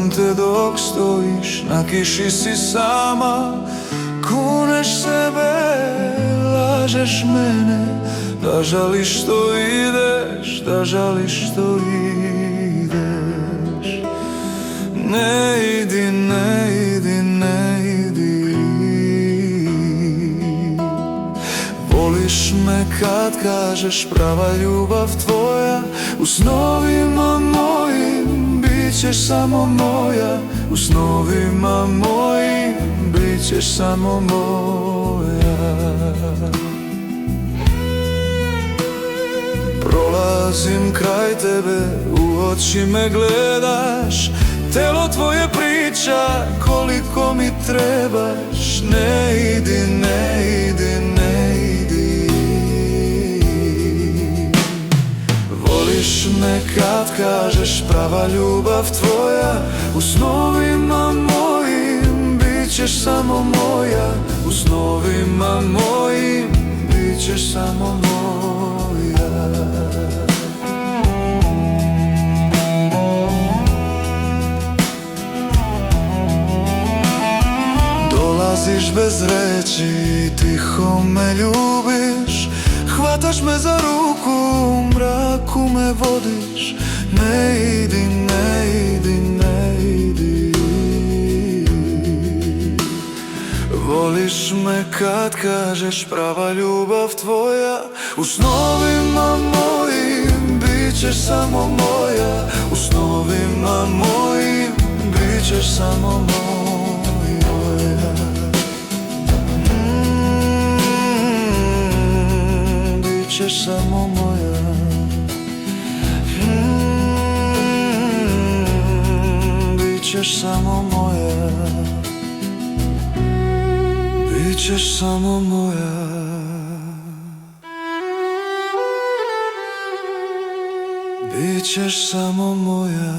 Volim te dok stojiš, na kiši si sama. Kuneš sebe, lažeš mene, da žališ što ideš, da žališ što ideš. Ne idi, ne idi, ne idi. Voliš me kad kažeš prava ljubav tvoja. U snovima mojim bit ćeš samo moja. U snovima mojim bit ćeš samo moja. Prolazim kraj tebe, u oči me gledaš. Telo tvoje priča koliko mi trebaš. Ne idi, ne idi, ne idi. Voliš me kad kažeš prava ljubav tvoja. U snovima mojim bit ćeš samo moja. U snovima mojim bit ćeš samo moja. Dolaziš bez reći, tiho me ljubiš. Hvataš me za ruku, u mraku me vodiš. Ne idi, ne idi, ne idi. Voliš me kad kažeš prava ljubav tvoja. U snovima mojim bit ćeš samo moja. U snovima mojim bit ćeš samo moja. Bit ćeš samo moja. Bit ćeš samo moja. Bit ćeš samo moja. Bit ćeš samo moja.